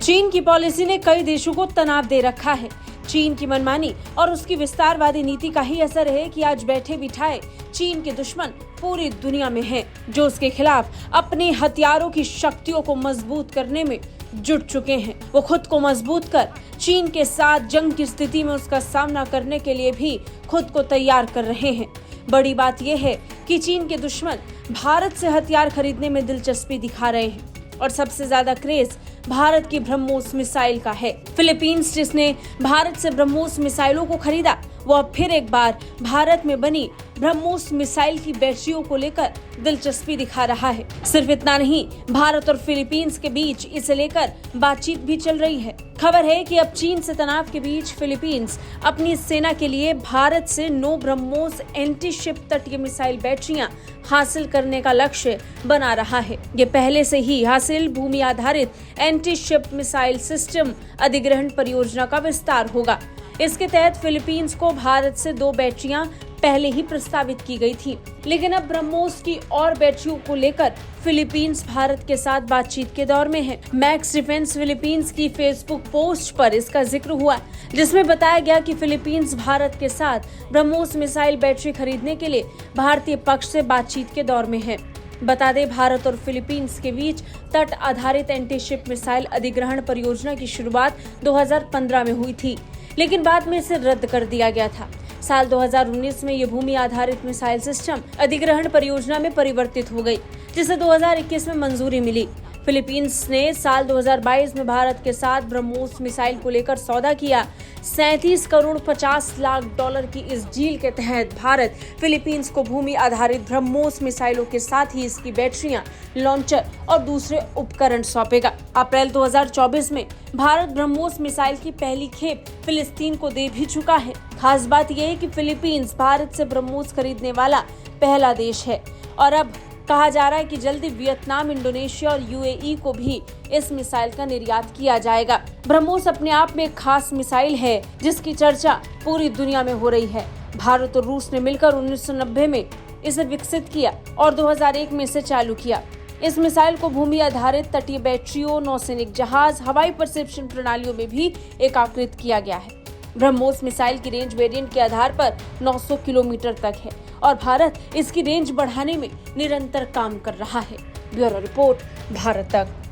चीन की पॉलिसी ने कई देशों को तनाव दे रखा है। चीन की मनमानी और उसकी विस्तारवादी नीति का ही असर है कि आज बैठे बिठाए चीन के दुश्मन पूरी दुनिया में हैं, जो उसके खिलाफ अपने हथियारों की शक्तियों को मजबूत करने में जुट चुके हैं। वो खुद को मजबूत कर चीन के साथ जंग की स्थिति में उसका सामना करने के लिए भी खुद को तैयार कर रहे हैं। बड़ी बात यह है कि चीन के दुश्मन भारत से हथियार खरीदने में दिलचस्पी दिखा रहे हैं और सबसे ज्यादा क्रेज भारत की ब्रह्मोस मिसाइल का है। फिलीपींस, जिसने भारत से ब्रह्मोस मिसाइलों को खरीदा, वो अब फिर एक बार भारत में बनी ब्रह्मोस मिसाइल की बैटरियों को लेकर दिलचस्पी दिखा रहा है। सिर्फ इतना नहीं, भारत और फिलीपींस के बीच इसे लेकर बातचीत भी चल रही है। खबर है कि अब चीन से तनाव के बीच फिलीपींस अपनी सेना के लिए भारत से 9 ब्रह्मोस एंटी शिप तटीय मिसाइल बैटरियां हासिल करने का लक्ष्य बना रहा है। ये पहले से ही हासिल भूमि आधारित एंटी शिप मिसाइल सिस्टम अधिग्रहण परियोजना का विस्तार होगा। इसके तहत फिलीपींस को भारत से 2 बैटरियां पहले ही प्रस्तावित की गई थी, लेकिन अब ब्रह्मोस की और बैटरियों को लेकर फिलीपींस भारत के साथ बातचीत के दौर में है। मैक्स डिफेंस फिलीपींस की फेसबुक पोस्ट पर इसका जिक्र हुआ, जिसमें बताया गया कि फिलीपींस भारत के साथ ब्रह्मोस मिसाइल बैटरी खरीदने के लिए भारतीय पक्ष से बातचीत के दौर में है। बता दें, भारत और फिलीपींस के बीच तट आधारित एंटी शिप मिसाइल अधिग्रहण परियोजना की शुरुआत 2015 में हुई थी, लेकिन बाद में इसे रद्द कर दिया गया था। साल 2019 में ये भूमि आधारित मिसाइल सिस्टम अधिग्रहण परियोजना में परिवर्तित हो गई, जिसे 2021 में मंजूरी मिली। फिलीपींस ने साल 2022 में भारत के साथ ब्रह्मोस मिसाइल को लेकर सौदा किया। 37 करोड़ 50 लाख डॉलर की इस डील के तहत भारत फिलीपींस को भूमि आधारित ब्रह्मोस मिसाइलों के साथ ही इसकी बैटरियां, लॉन्चर और दूसरे उपकरण सौंपेगा। अप्रैल 2024 में भारत ब्रह्मोस मिसाइल की पहली खेप फिलिस्तीन को दे भी चुका है। खास बात यह है कि फिलीपींस भारत से ब्रह्मोस खरीदने वाला पहला देश है और अब कहा जा रहा है कि जल्दी वियतनाम, इंडोनेशिया और यूएई को भी इस मिसाइल का निर्यात किया जाएगा। ब्रह्मोस अपने आप में एक खास मिसाइल है, जिसकी चर्चा पूरी दुनिया में हो रही है। भारत और रूस ने मिलकर 1990 में इसे विकसित किया और 2001 में इसे चालू किया। इस मिसाइल को भूमि आधारित तटीय बैटरियों, नौसैनिक जहाज, हवाई परसेप्शन प्रणालियों में भी एकीकृत किया गया है। ब्रह्मोस मिसाइल की रेंज वेरिएंट के आधार पर 900 किलोमीटर तक है और भारत इसकी रेंज बढ़ाने में निरंतर काम कर रहा है। ब्यूरो रिपोर्ट, भारत तक।